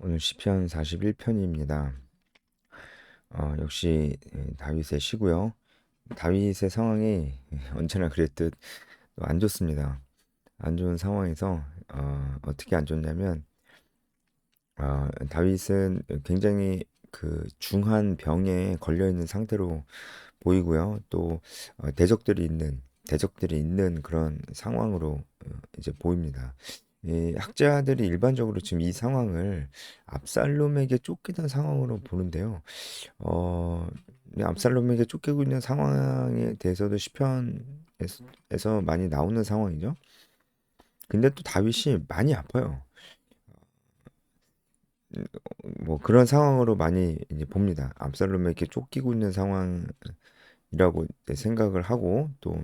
오늘 시편 41편입니다. 역시 다윗의 시고요. 다윗의 상황이 언제나 그랬듯 안 좋습니다. 안 좋은 상황에서 어떻게 안 좋냐면 다윗은 굉장히 그 중한 병에 걸려 있는 상태로 보이고요. 또 대적들이 있는 그런 상황으로 이제 보입니다. 이 학자들이 일반적으로 지금 이 상황을 압살롬에게 쫓기던 상황으로 보는데요. 어, 이 압살롬에게 쫓기고 있는 상황에 대해서도 시편에서 많이 나오는 상황이죠. 근데 또 다윗이 많이 아파요. 뭐 그런 상황으로 많이 이제 봅니다. 압살롬에게 쫓기고 있는 상황이라고 이제 생각을 하고 또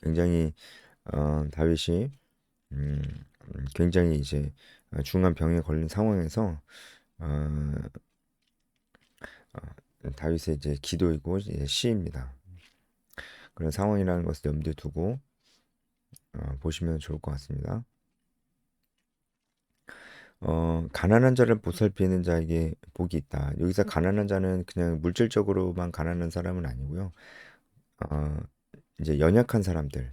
굉장히 다윗이 음, 굉장히 이제 중한 병에 걸린 상황에서 어, 다윗의 이제 기도이고 이제 시입니다. 그런 상황이라는 것을 염두에 두고 보시면 좋을 것 같습니다. 가난한 자를 보살피는 자에게 복이 있다. 여기서 가난한 자는 그냥 물질적으로만 가난한 사람은 아니고요. 어, 이제 연약한 사람들,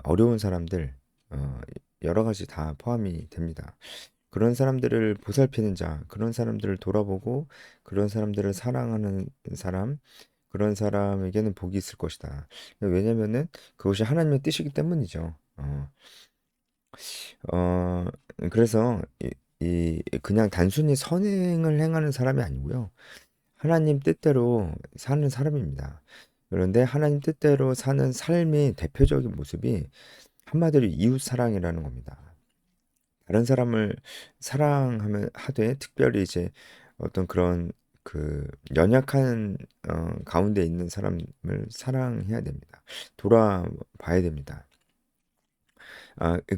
어려운 사람들, 어, 여러 가지 다 포함이 됩니다. 그런 사람들을 보살피는 자, 그런 사람들을 돌아보고 그런 사람들을 사랑하는 사람, 그런 사람에게는 복이 있을 것이다. 왜냐면은 그것이 하나님의 뜻이기 때문이죠. 어, 그래서 이 그냥 단순히 선행을 행하는 사람이 아니고요. 하나님 뜻대로 사는 사람입니다. 그런데 하나님 뜻대로 사는 삶의 대표적인 모습이 한마디로 이웃 사랑이라는 겁니다. 다른 사람을 사랑하면 하되 특별히 이제 어떤 그런 그 연약한 가운데 있는 사람을 사랑해야 됩니다. 돌아봐야 됩니다.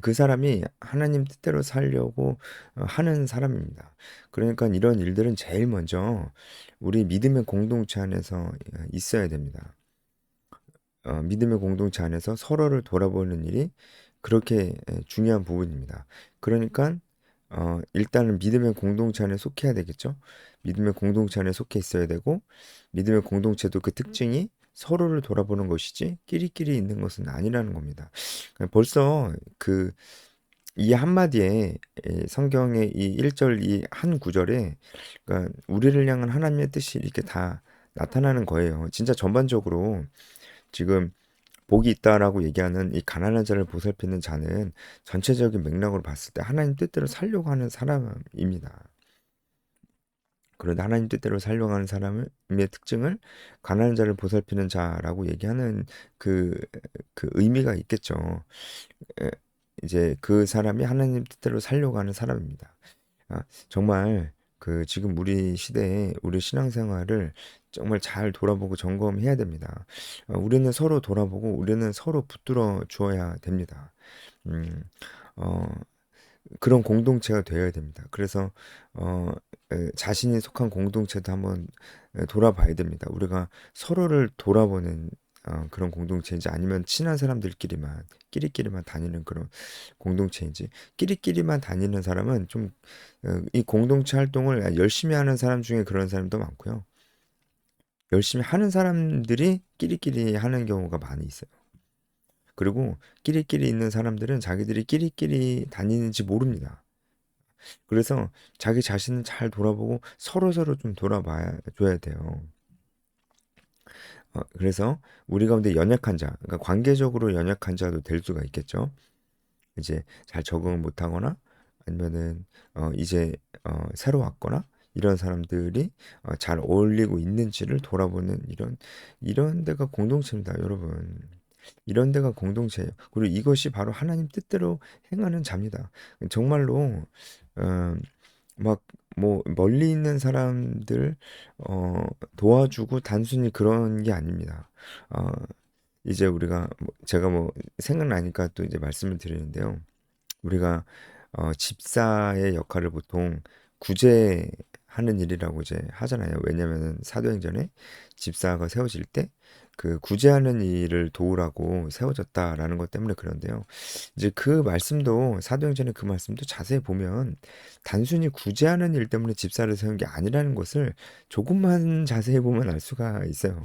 그 사람이 하나님 뜻대로 살려고 하는 사람입니다. 그러니까 이런 일들은 제일 먼저 우리 믿음의 공동체 안에서 있어야 됩니다. 믿음의 공동체 안에서 서로를 돌아보는 일이 그렇게 중요한 부분입니다. 그러니까 일단은 믿음의 공동체 안에 속해야 되겠죠. 믿음의 공동체 안에 속해 있어야 되고 믿음의 공동체도 그 특징이 서로를 돌아보는 것이지 끼리끼리 있는 것은 아니라는 겁니다. 벌써 그 이 한마디에 성경의 이 1절 이 한 구절에 그러니까 우리를 향한 하나님의 뜻이 이렇게 다 나타나는 거예요. 진짜 전반적으로 지금 복이 있다라고 얘기하는 이 가난한 자를 보살피는 자는 전체적인 맥락으로 봤을 때 하나님 뜻대로 살려고 하는 사람입니다. 그런데 하나님 뜻대로 살려고 하는 사람의 특징을 가난한 자를 보살피는 자라고 얘기하는 그, 그 의미가 있겠죠. 에, 이제 그 사람이 하나님 뜻대로 살려고 하는 사람입니다. 정말 그 지금 우리 시대에 우리 신앙생활을 정말 잘 돌아보고 점검해야 됩니다. 우리는 서로 돌아보고 우리는 서로 붙들어 주어야 됩니다. 음, 어, 그런 공동체가 되어야 됩니다. 그래서 어, 자신이 속한 공동체도 한번 돌아봐야 됩니다. 우리가 서로를 돌아보는 그런 공동체인지 아니면 친한 사람들끼리만 끼리끼리만 다니는 그런 공동체인지 끼리끼리만 다니는 사람은 좀 이 공동체 활동을 열심히 하는 사람 중에 그런 사람도 많고요. 열심히 하는 사람들이 끼리끼리 하는 경우가 많이 있어요. 그리고 끼리끼리 있는 사람들은 자기들이 끼리끼리 다니는지 모릅니다. 그래서 자기 자신을 잘 돌아보고 서로서로 좀 돌아봐야 줘야 돼요. 그래서 우리 가운데 연약한 자, 그러니까 관계적으로 연약한 자도 될 수가 있겠죠. 이제 잘 적응을 못하거나 아니면은 이제 새로 왔거나 이런 사람들이 잘 어울리고 있는지를 돌아보는 이런 데가 공동체입니다, 여러분. 이런 데가 공동체예요. 그리고 이것이 바로 하나님 뜻대로 행하는 자입니다. 정말로 어, 막 뭐 멀리 있는 사람들 도와주고 단순히 그런 게 아닙니다. 어, 이제 우리가 제가 뭐 생각나니까 또 이제 말씀을 드리는데요. 우리가 집사의 역할을 보통 구제하는 일이라고 이제 하잖아요. 왜냐면은 사도행전에 집사가 세워질 때 그 구제하는 일을 도우라고 세워졌다라는 것 때문에 그런데요. 이제 그 말씀도 사도행전의 그 말씀도 자세히 보면 단순히 구제하는 일 때문에 집사를 세운 게 아니라는 것을 조금만 자세히 보면 알 수가 있어요.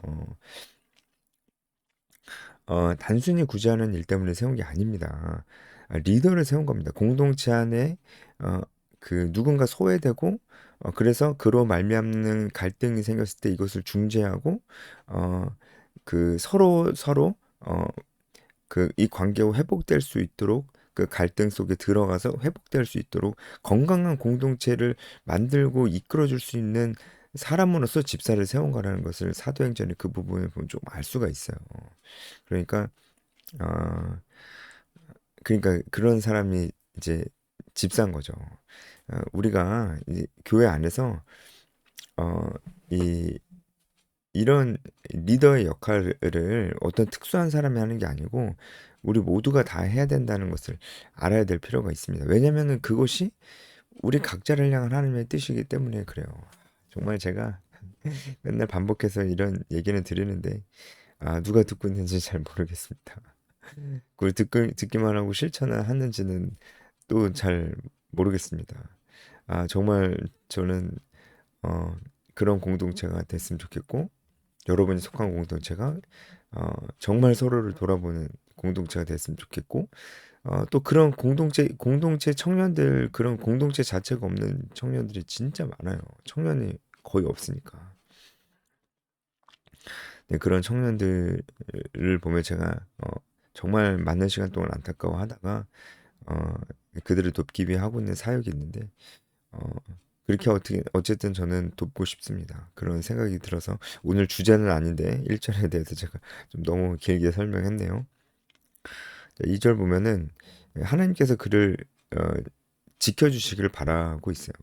단순히 구제하는 일 때문에 세운 게 아닙니다. 리더를 세운 겁니다. 공동체 안에 어, 그 누군가 소외되고 그래서 그로 말미암는 갈등이 생겼을 때 이것을 중재하고 어, 그 서로 그 이 관계가 회복될 수 있도록 그 갈등 속에 들어가서 회복될 수 있도록 건강한 공동체를 만들고 이끌어 줄 수 있는 사람으로서 집사를 세운 거라는 것을 사도행전의 그 부분을 보면 좀 알 수가 있어요. 그러니까 어, 그러니까 그런 사람이 이제 집사인 거죠. 우리가 이 교회 안에서 어, 이 이런 리더의 역할을 어떤 특수한 사람이 하는 게 아니고 우리 모두가 다 해야 된다는 것을 알아야 될 필요가 있습니다. 왜냐면은 그것이 우리 각자를 향한 하나님의 뜻이기 때문에 그래요. 정말 제가 맨날 반복해서 이런 얘기는 드리는데 누가 듣고 있는지 잘 모르겠습니다. 그걸 듣기만 하고 실천을 하는지는 또 잘 모르겠습니다. 정말 저는 어, 그런 공동체가 됐으면 좋겠고 여러분이 속한 공동체가 정말 서로를 돌아보는 공동체가 됐으면 좋겠고 또 그런 공동체 청년들 그런 공동체 자체가 없는 청년들이 진짜 많아요. 청년이 거의 없으니까. 네, 그런 청년들을 보면 제가 정말 많은 시간 동안 안타까워하다가 어, 그들을 돕기 위해 하고 있는 사역이 있는데 어, 그렇게 어쨌든 저는 돕고 싶습니다. 그런 생각이 들어서 오늘 주제는 아닌데 1절에 대해서 제가 좀 너무 길게 설명했네요. 2절 보면은 하나님께서 그를 어, 지켜주시기를 바라고 있어요.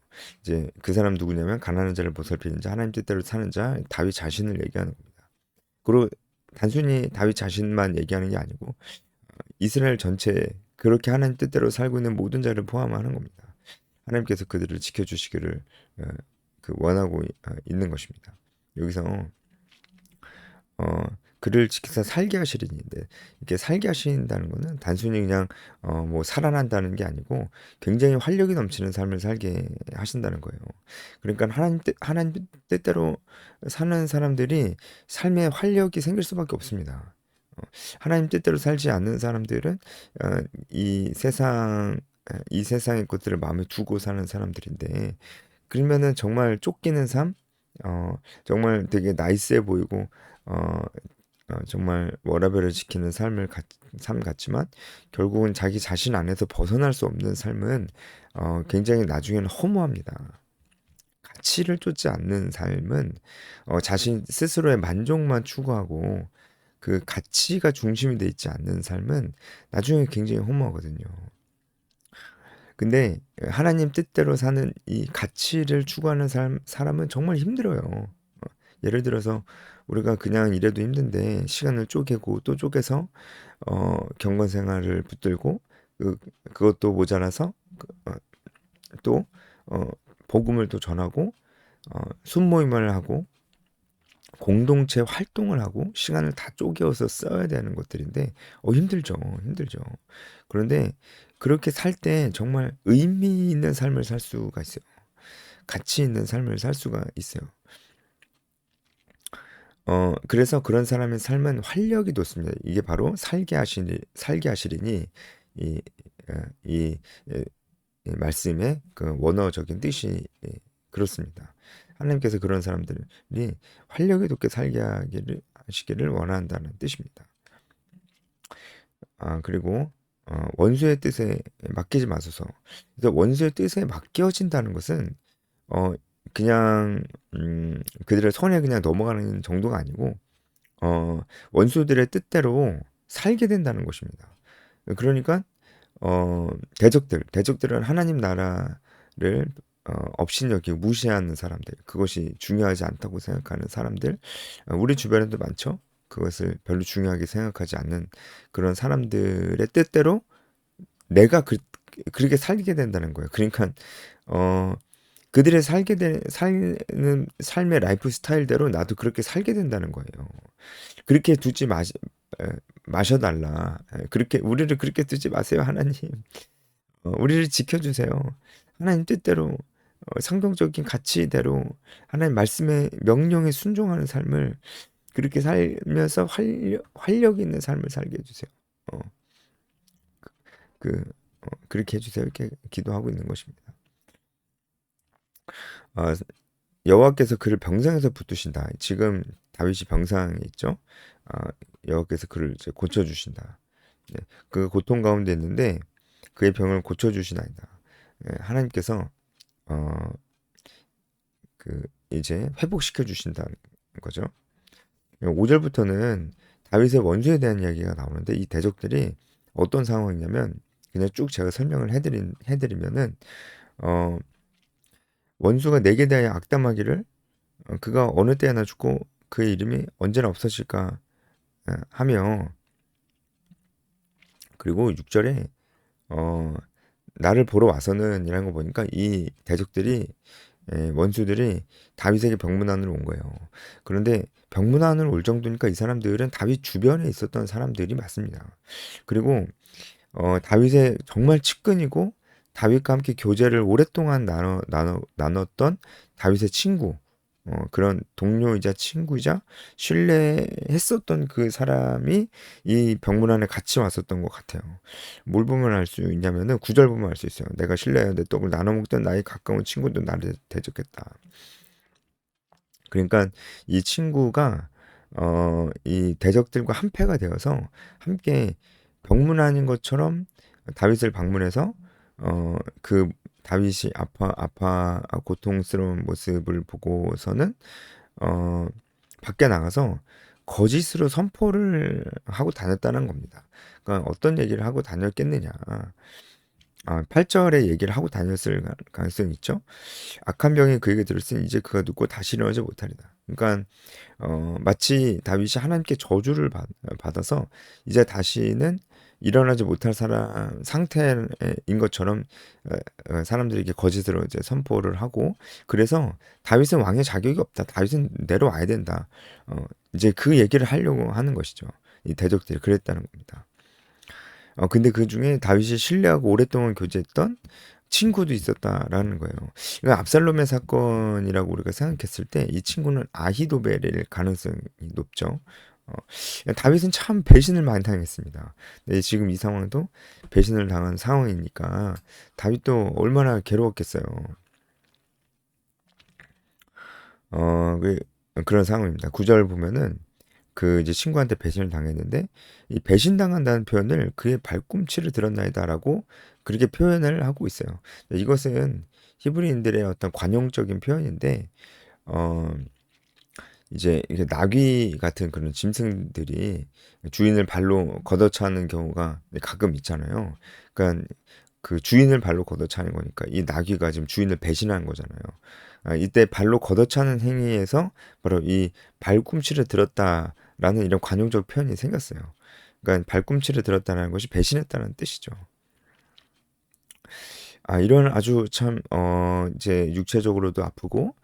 이제 그 사람 누구냐면 가난한 자를 보살피는 자, 하나님 뜻대로 사는 자, 다윗 자신을 얘기하는 겁니다. 그리고 단순히 다윗 자신만 얘기하는 게 아니고 이스라엘 전체 그렇게 하나님 뜻대로 살고 있는 모든 자를 포함하는 겁니다. 하나님께서 그들을 지켜주시기를 어, 원하고 있는 것입니다. 여기서 어, 그를 지켜서 살게 하시리니인데 이렇게 살게 하신다는 거는 단순히 그냥 뭐 살아난다는 게 아니고 굉장히 활력이 넘치는 삶을 살게 하신다는 거예요. 그러니까 하나님 뜻대로 사는 사람들이 삶에 활력이 생길 수밖에 없습니다. 하나님 뜻대로 살지 않는 사람들은 어, 이 세상 이 세상의 것들을 마음에 두고 사는 사람들인데 그러면은 정말 쫓기는 삶, 정말 되게 나이스해 보이고 어, 정말 워라밸을 지키는 삶 같지만 결국은 자기 자신 안에서 벗어날 수 없는 삶은 굉장히 나중에는 허무합니다. 가치를 쫓지 않는 삶은 자신 스스로의 만족만 추구하고 그 가치가 중심이 돼 있지 않는 삶은 나중에 굉장히 허무하거든요. 근데 하나님 뜻대로 사는 이 가치를 추구하는 사람은 정말 힘들어요. 예를 들어서 우리가 그냥 일해도 힘든데 시간을 쪼개고 또 쪼개서 경건 생활을 붙들고 그것도 모자라서 또 복음을 또 전하고 순모임을 하고 공동체 활동을 하고 시간을 다 쪼개서 써야 되는 것들인데 힘들죠. 힘들죠. 그런데 그렇게 살 때 정말 의미 있는 삶을 살 수가 있어요. 가치 있는 삶을 살 수가 있어요. 그래서 그런 사람의 삶은 활력이 돋습니다. 이게 바로 살게 하시리니 이, 이, 이 말씀의 그 원어적인 뜻이 그렇습니다. 하나님께서 그런 사람들이 활력이 돋게 하시기를 원한다는 뜻입니다. 그리고 원수의 뜻에 맡기지 마소서. 그래서 원수의 뜻에 맡겨진다는 것은 어, 그냥 그들의 손에 그냥 넘어가는 정도가 아니고 원수들의 뜻대로 살게 된다는 것입니다. 그러니까 대적들은 하나님 나라를 업신여기고 무시하는 사람들, 그것이 중요하지 않다고 생각하는 사람들, 우리 주변에도 많죠. 그것을 별로 중요하게 생각하지 않는 그런 사람들의 뜻대로 내가 그렇게 살게 된다는 거예요. 그러니까 어, 그들의 살게 된 사는 삶의 라이프 스타일대로 나도 그렇게 살게 된다는 거예요. 그렇게 두지 마시 에, 마셔 달라. 그렇게 우리를 그렇게 두지 마세요, 하나님. 우리를 지켜 주세요. 하나님 뜻대로 성경적인 가치대로 하나님 말씀의 명령에 순종하는 삶을 그렇게 살면서 활력 있는 삶을 살게 해 주세요. 어, 그 그렇게 해 주세요. 이렇게 기도하고 있는 것입니다. 어, 여호와께서 그를 병상에서 붙드신다. 지금 다윗이 병상에 있죠. 여호와께서 그를 이제 고쳐 주신다. 네, 그 고통 가운데 있는데 그의 병을 고쳐 주시나이다. 하나님께서 어, 그 이제 회복시켜 주신다는 거죠. 5절부터는 다윗의 원수에 대한 이야기가 나오는데 이 대적들이 어떤 상황이냐면 그냥 쭉 제가 설명을 해드리면은 어, 원수가 내게 대하여 악담하기를 그가 어느 때나 죽고 그의 이름이 언제나 없어질까 하며 그리고 6절에 어, 나를 보러 와서는 이라는 거 보니까 이 대적들이 원수들이 다윗에게 병문안으로 온 거예요. 그런데 병문안으로 올 정도니까 이 사람들은 다윗 주변에 있었던 사람들이 맞습니다. 그리고 다윗의 정말 측근이고 다윗과 함께 교제를 오랫동안 나눴던 다윗의 친구, 그런 동료이자 친구이자 신뢰했었던 그 사람이 이 병문안에 같이 왔었던 것 같아요. 뭘 보면 알 수 있냐면은 9절 보면 알 수 있어요. 내가 신뢰하여 내 떡을 나눠 먹던 나의 가까운 친구도 나를 대적했다. 그러니까 이 친구가 이 대적들과 한패가 되어서 함께 병문안인 것처럼 다윗을 방문해서 그 다윗이 고통스러운 모습을 보고서는 어, 밖에 나가서 거짓으로 선포를 하고 다녔다는 겁니다. 그러니까 어떤 얘기를 하고 다녔겠느냐. 8절에 얘기를 하고 다녔을 가능성이 있죠. 악한 병이 그에게 들었으니 이제 그가 눕고 다시 일어나지 못하리다. 그러니까 마치 다윗이 하나님께 저주를 받아서 이제 다시는 일어나지 못할 사람 상태인 것처럼 사람들에게 거짓으로 이제 선포를 하고 그래서 다윗은 왕의 자격이 없다. 다윗은 내려와야 된다. 이제 그 얘기를 하려고 하는 것이죠. 이 대적들이 그랬다는 겁니다. 근데 그 중에 다윗이 신뢰하고 오랫동안 교제했던 친구도 있었다라는 거예요. 그러니까 압살롬의 사건이라고 우리가 생각했을 때 이 친구는 아히도벨일 가능성이 높죠. 어, 다윗은 참 배신을 많이 당했습니다. 네, 지금 이 상황도 배신을 당한 상황이니까 다윗도 얼마나 괴로웠겠어요. 그, 그런 상황입니다. 구절 보면은 그 이제 친구한테 배신을 당했는데 이 배신당한다는 표현을 그의 발꿈치를 들었나이다라고 그렇게 표현을 하고 있어요. 이것은 히브리인들의 어떤 관용적인 표현인데 어 이제 이렇게 나귀 같은 그런 짐승들이 주인을 발로 걷어차는 경우가 가끔 있잖아요. 그러니까 그 주인을 발로 걷어차는 거니까 이 나귀가 지금 주인을 배신하는 거잖아요. 이때 발로 걷어차는 행위에서 바로 이 발꿈치를 들었다라는 이런 관용적 표현이 생겼어요. 그러니까 발꿈치를 들었다는 것이 배신했다는 뜻이죠. 이런 아주 참, 이제 육체적으로도 아프고,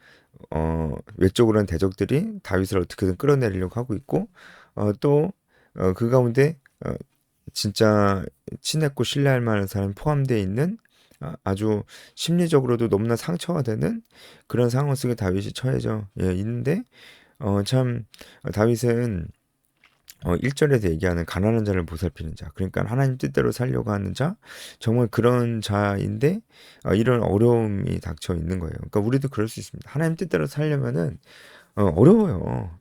외적으로는 대적들이 다윗을 어떻게든 끌어내리려고 하고 있고, 또, 그 가운데, 진짜 친했고 신뢰할 만한 사람이 포함되어 있는 아주 심리적으로도 너무나 상처가 되는 그런 상황 속에 다윗이 처해져 있는데 참 다윗은 1절에서 얘기하는 가난한 자를 보살피는 자 그러니까 하나님 뜻대로 살려고 하는 자 정말 그런 자인데 이런 어려움이 닥쳐 있는 거예요. 그러니까 우리도 그럴 수 있습니다. 하나님 뜻대로 살려면은 어려워요.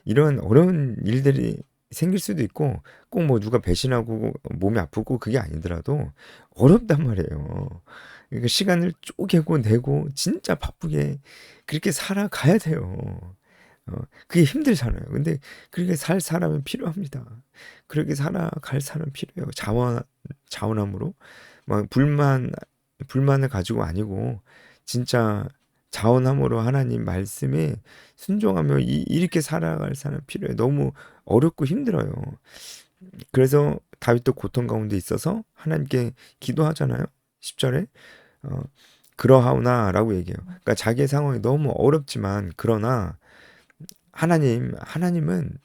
이런 어려운 일들이 생길 수도 있고 꼭 뭐 누가 배신하고 몸이 아프고 그게 아니더라도 어렵단 말이에요. 그러니까 시간을 쪼개고 내고 진짜 바쁘게 그렇게 살아가야 돼요. 그게 힘들잖아요. 근데 그렇게 살 사람은 필요합니다. 그렇게 살아갈 사람 필요해요. 자원함으로 막 불만을 가지고 아니고 진짜 자원함으로 하나님 말씀에 순종하며 이렇게 살아갈 사람 필요해요. 너무 어렵고 힘들어요. 그래서 다윗도 고통 가운데 있어서 하나님께 기도하잖아요. 10절에 그러하오나라고 얘기해요. 그러니까 자기의 상황이 너무 어렵지만 그러나 하나님은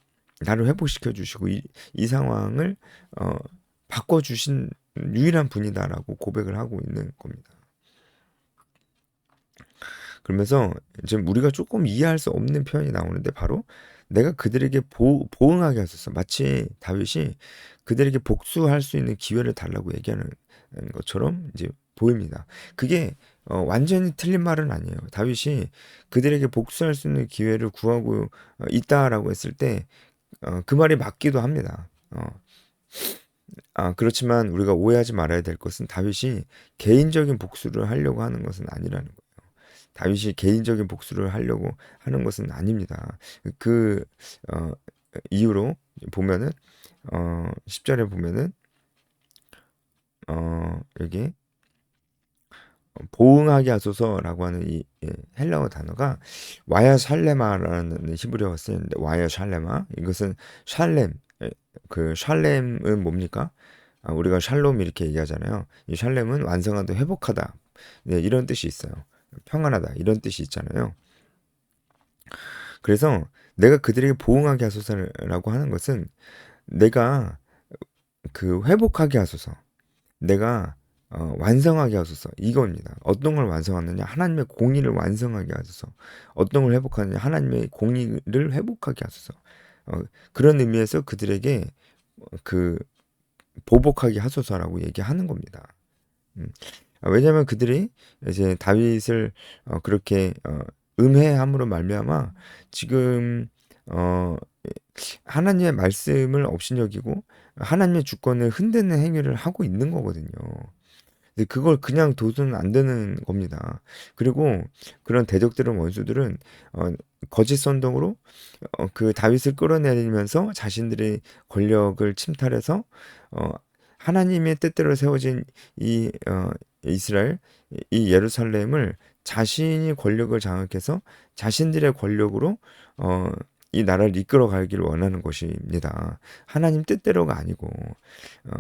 나를 회복시켜 주시고 이 상황을 어, 바꿔 주신 유일한 분이다라고 고백을 하고 있는 겁니다. 그러면서 지금 우리가 조금 이해할 수 없는 표현이 나오는데 바로 내가 그들에게 보응하게 하소서. 마치 다윗이 그들에게 복수할 수 있는 기회를 달라고 얘기하는 것처럼 이제 보입니다. 그게 완전히 틀린 말은 아니에요. 다윗이 그들에게 복수할 수 있는 기회를 구하고 있다라고 했을 때 그 말이 맞기도 합니다. 그렇지만 우리가 오해하지 말아야 될 것은 다윗이 개인적인 복수를 하려고 하는 것은 아니라는 거예요. 다윗이 개인적인 복수를 하려고 하는 것은 아닙니다. 그 어, 이유로 보면은 10절에 보면은 여기 보응하게 하소서라고 하는 이 헬라어 단어가 와야 샬레마라는 히브리어가 쓰이는데 와야 샬레마 이것은 샬렘 그 샬렘은 뭡니까? 우리가 샬롬 이렇게 얘기하잖아요. 이 샬렘은 완성하다, 회복하다. 네, 이런 뜻이 있어요. 평안하다 이런 뜻이 있잖아요. 그래서 내가 그들에게 보응하게 하소서라고 하는 것은 내가 그 회복하게 하소서, 내가 완성하게 하소서 이겁니다. 어떤 걸 완성하느냐? 하나님의 공의를 완성하게 하소서. 어떤 걸 회복하느냐? 하나님의 공의를 회복하게 하소서. 어, 그런 의미에서 그들에게 그 보복하게 하소서라고 얘기하는 겁니다. 음. 왜냐하면 그들이 이제 다윗을 그렇게 음해함으로 말미암아 지금 하나님의 말씀을 업신여기고 하나님의 주권을 흔드는 행위를 하고 있는 거거든요. 근데 그걸 그냥 둬서는 안 되는 겁니다. 그리고 그런 대적들은 원수들은 어, 거짓 선동으로 그 다윗을 끌어내리면서 자신들의 권력을 침탈해서 어, 하나님의 뜻대로 세워진 이 이스라엘, 이 예루살렘을 자신이 권력을 장악해서 자신들의 권력으로 어, 이 나라를 이끌어 가기를 원하는 것입니다. 하나님 뜻대로가 아니고 어,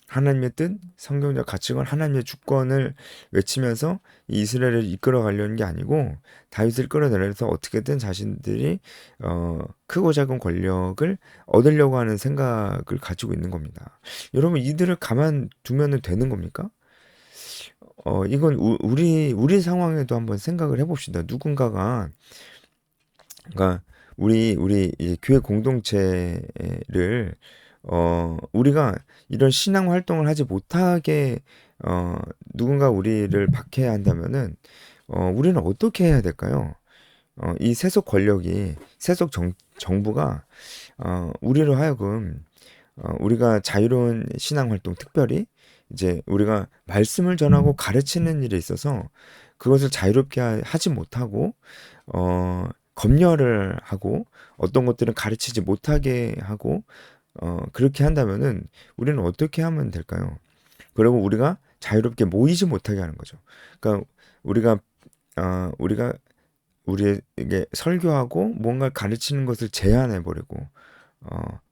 하나님의 뜻, 성경적 가치관, 하나님의 주권을 외치면서 이 이스라엘을 이끌어 가려는 게 아니고 다윗을 끌어내려서 어떻게든 자신들이 크고 작은 권력을 얻으려고 하는 생각을 가지고 있는 겁니다. 여러분 이들을 가만 두면 되는 겁니까? 이건 우리 상황에도 한번 생각을 해봅시다. 누군가가 그러니까 우리 이 교회 공동체를 우리가 이런 신앙 활동을 하지 못하게 누군가 우리를 박해야 한다면은 우리는 어떻게 해야 될까요? 이 세속 권력이 세속 정부가 우리로 하여금 우리가 자유로운 신앙 활동 특별히 이제 우리가 말씀을 전하고 가르치는 일에 있어서 그것을 자유롭게 하지 못하고 검열을 하고 어떤 것들은 가르치지 못하게 하고 그렇게 한다면은 우리는 어떻게 하면 될까요? 그리고 우리가 자유롭게 모이지 못하게 하는 거죠. 그러니까 우리가 우리가 우리에게 설교하고 뭔가 가르치는 것을 제한해 버리고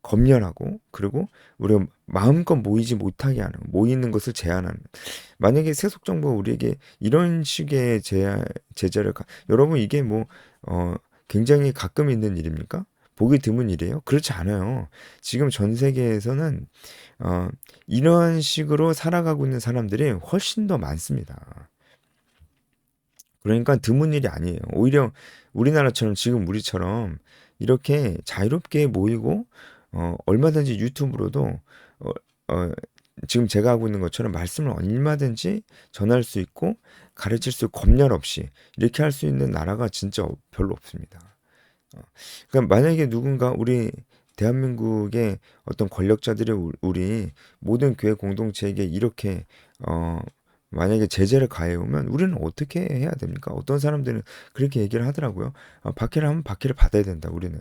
검열하고 그리고 우리가 마음껏 모이지 못하게 하는 모이는 것을 제한하는 만약에 세속 정부가 우리에게 이런 식의 제재를 여러분 이게 뭐 굉장히 가끔 있는 일입니까? 보기 드문 일이에요? 그렇지 않아요. 지금 전 세계에서는 이런 식으로 살아가고 있는 사람들이 훨씬 더 많습니다. 그러니까 드문 일이 아니에요. 오히려 우리나라처럼 지금 우리처럼 이렇게 자유롭게 모이고 얼마든지 유튜브로도 어, 어, 지금 제가 하고 있는 것처럼 말씀을 얼마든지 전할 수 있고 가르칠 수 검열 없이 이렇게 할 수 있는 나라가 진짜 별로 없습니다. 그러니까 만약에 누군가 우리 대한민국의 어떤 권력자들이 우리 모든 교회 공동체에게 이렇게 만약에 제재를 가해오면 우리는 어떻게 해야 됩니까? 어떤 사람들은 그렇게 얘기를 하더라고요. 박해를 하면 박해를 받아야 된다. 우리는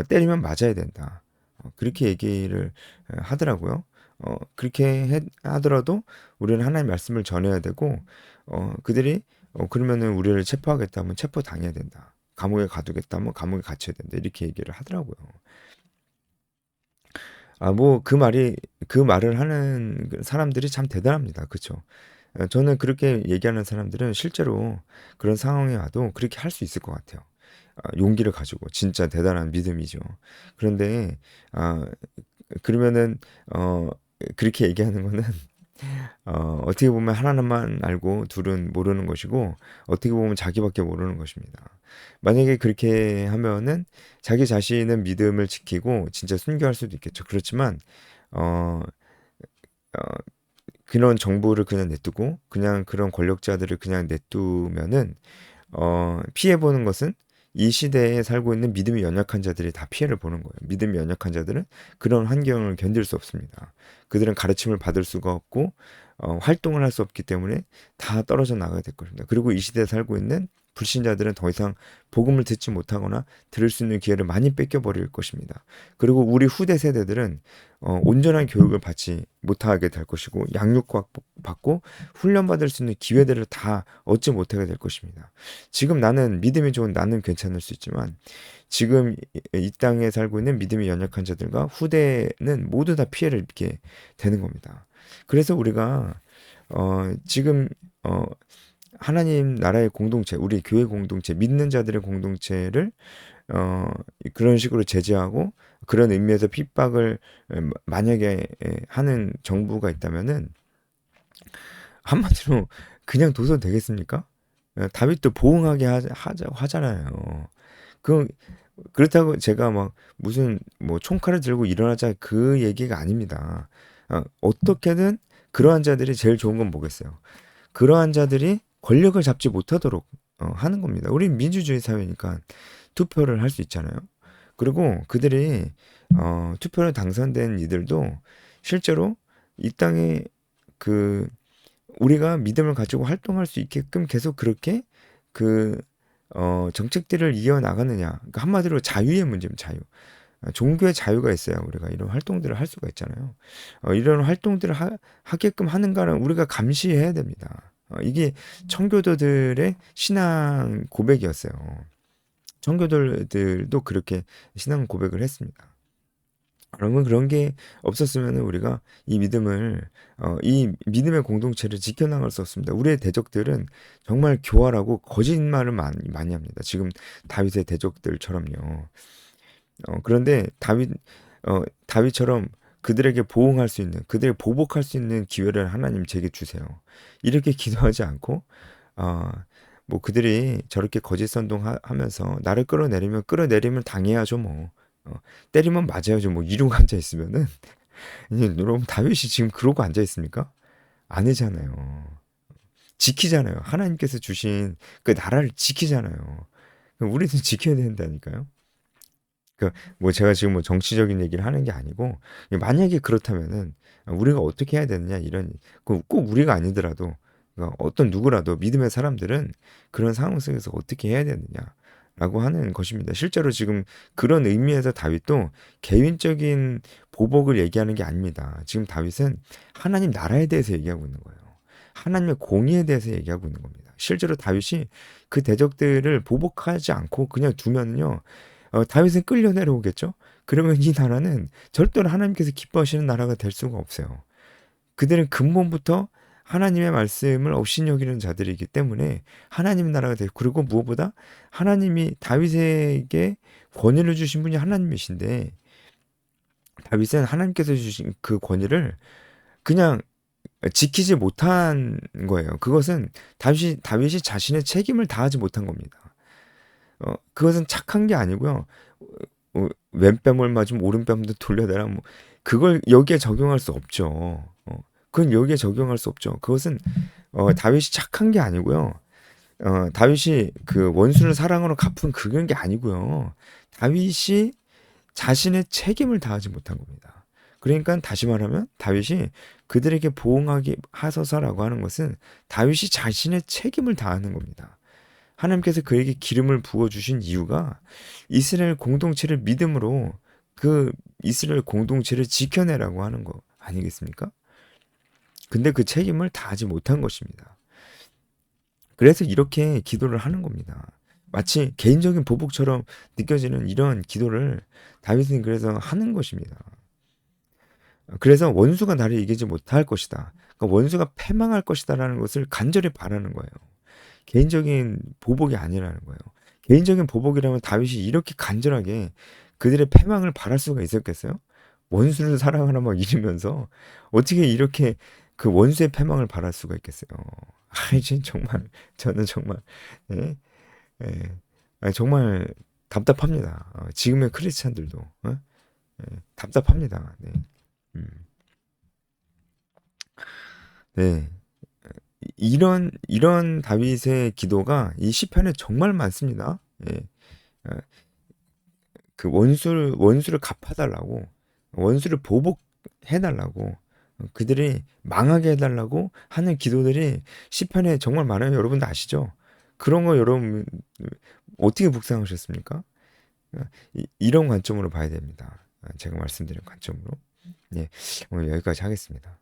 때리면 맞아야 된다. 그렇게 얘기를 하더라고요. 그렇게 하더라도 우리는 하나님 말씀을 전해야 되고 그들이 그러면은 우리를 체포하겠다면 체포 당해야 된다. 감옥에 가두겠다면 감옥에 갇혀야 된다. 이렇게 얘기를 하더라고요. 뭐 그 말을 하는 그 사람들이 참 대단합니다. 그쵸? 저는 그렇게 얘기하는 사람들은 실제로 그런 상황에 와도 그렇게 할 수 있을 것 같아요. 용기를 가지고 진짜 대단한 믿음이죠. 그런데 아 그러면은 어 그렇게 얘기하는 거는 어떻게 보면 하나님만 알고 둘은 모르는 것이고 어떻게 보면 자기밖에 모르는 것입니다. 만약에 그렇게 하면은 자기 자신은 믿음을 지키고 진짜 순교할 수도 있겠죠. 그렇지만 어, 어, 그런 정보를 그냥 냅두고 그냥 그런 권력자들을 그냥 냅두면은 피해 보는 것은 이 시대에 살고 있는 믿음이 연약한 자들이 다 피해를 보는 거예요. 믿음이 연약한 자들은 그런 환경을 견딜 수 없습니다. 그들은 가르침을 받을 수가 없고 활동을 할 수 없기 때문에 다 떨어져 나가게 될 것입니다. 그리고 이 시대에 살고 있는 불신자들은 더 이상 복음을 듣지 못하거나 들을 수 있는 기회를 많이 뺏겨버릴 것입니다. 그리고 우리 후대 세대들은 온전한 교육을 받지 못하게 될 것이고 양육받고 훈련받을 수 있는 기회들을 다 얻지 못하게 될 것입니다. 지금 나는 믿음이 좋은 나는 괜찮을 수 있지만 지금 이 땅에 살고 있는 믿음이 연약한 자들과 후대는 모두 다 피해를 입게 되는 겁니다. 그래서 우리가 지금 하나님 나라의 공동체, 우리 교회 공동체, 믿는 자들의 공동체를 어, 그런 식으로 제재하고 그런 의미에서 핍박을 만약에 하는 정부가 있다면은 한마디로 그냥 둬도 되겠습니까? 다윗도 보응하게 하잖아요. 그 그렇다고 제가 막 무슨 뭐 총칼을 들고 일어나자 그 얘기가 아닙니다. 어떻게든 그러한 자들이 제일 좋은 건 뭐겠어요? 그러한 자들이 권력을 잡지 못하도록 하는 겁니다. 우리 민주주의 사회니까 투표를 할 수 있잖아요. 그리고 그들이 투표로 당선된 이들도 실제로 이 땅에 그 우리가 믿음을 가지고 활동할 수 있게끔 계속 그렇게 그 정책들을 이어나가느냐. 그러니까 한마디로 자유의 문제입니다. 자유. 종교의 자유가 있어야 우리가 이런 활동들을 할 수가 있잖아요. 이런 활동들을 하게끔 하는가는 우리가 감시해야 됩니다. 이게 청교도들의 신앙 고백이었어요. 청교도들도 그렇게 신앙 고백을 했습니다. 그러면 그런 게 없었으면 우리가 이 믿음의 공동체를 지켜나갈 수 없습니다. 우리의 대적들은 정말 교활하고 거짓말을 많이 합니다. 지금 다윗의 대적들처럼요. 그런데 다윗처럼 그들에게 보응할 수 있는, 그들에게 보복할 수 있는 기회를 하나님 제게 주세요. 이렇게 기도하지 않고, 어, 뭐 그들이 저렇게 거짓 선동하면서 나를 끌어내리면 당해야죠, 뭐. 때리면 맞아야죠. 뭐 이러고 앉아 있으면은 여러분 다윗이 지금 그러고 앉아 있습니까? 아니잖아요. 지키잖아요. 하나님께서 주신 그 나라를 지키잖아요. 그럼 우리는 지켜야 된다니까요. 그 뭐 제가 지금 뭐 정치적인 얘기를 하는 게 아니고 만약에 그렇다면은 우리가 어떻게 해야 되느냐 이런 꼭 우리가 아니더라도 그러니까 어떤 누구라도 믿음의 사람들은 그런 상황 속에서 어떻게 해야 되느냐라고 하는 것입니다. 실제로 지금 그런 의미에서 다윗도 개인적인 보복을 얘기하는 게 아닙니다. 지금 다윗은 하나님 나라에 대해서 얘기하고 있는 거예요. 하나님의 공의에 대해서 얘기하고 있는 겁니다. 실제로 다윗이 그 대적들을 보복하지 않고 그냥 두면요. 다윗은 끌려 내려오겠죠? 그러면 이 나라는 절대로 하나님께서 기뻐하시는 나라가 될 수가 없어요. 그들은 근본부터 하나님의 말씀을 업신여기는 자들이기 때문에 하나님 나라가 되고 그리고 무엇보다 하나님이 다윗에게 권위를 주신 분이 하나님이신데 다윗은 하나님께서 주신 그 권위를 그냥 지키지 못한 거예요. 그것은 다윗이 자신의 책임을 다하지 못한 겁니다. 그것은 착한 게 아니고요. 왼뺨을 맞으면 오른뺨도 돌려대라. 뭐 그걸 여기에 적용할 수 없죠. 그건 여기에 적용할 수 없죠. 그것은 다윗이 착한 게 아니고요. 다윗이 그 원수를 사랑으로 갚은 그런 게 아니고요. 다윗이 자신의 책임을 다하지 못한 겁니다. 그러니까 다시 말하면 다윗이 그들에게 보응하기 하소서라고 하는 것은 다윗이 자신의 책임을 다하는 겁니다. 하나님께서 그에게 기름을 부어주신 이유가 이스라엘 공동체를 믿음으로 그 이스라엘 공동체를 지켜내라고 하는 거 아니겠습니까? 근데 그 책임을 다하지 못한 것입니다. 그래서 이렇게 기도를 하는 겁니다. 마치 개인적인 보복처럼 느껴지는 이런 기도를 다윗은 그래서 하는 것입니다. 그래서 원수가 나를 이기지 못할 것이다. 그러니까 원수가 패망할 것이다라는 것을 간절히 바라는 거예요. 개인적인 보복이 아니라는 거예요. 개인적인 보복이라면 다윗이 이렇게 간절하게 그들의 패망을 바랄 수가 있었겠어요? 원수를 사랑하라 막 이러면서 어떻게 이렇게 그 원수의 패망을 바랄 수가 있겠어요? 아이, 정말 저는 정말 예? 예. 아니, 정말 답답합니다. 지금의 크리스찬들도 답답합니다. 네. 음. 네. 이런 다윗의 기도가 이 시편에 정말 많습니다. 예. 어, 그 원수를 갚아달라고, 원수를 보복해달라고, 그들이 망하게 해달라고 하는 기도들이 시편에 정말 많아요. 여러분도 아시죠? 그런 거 여러분 어떻게 묵상하셨습니까? 이런 관점으로 봐야 됩니다. 제가 말씀드린 관점으로. 예, 오늘 여기까지 하겠습니다.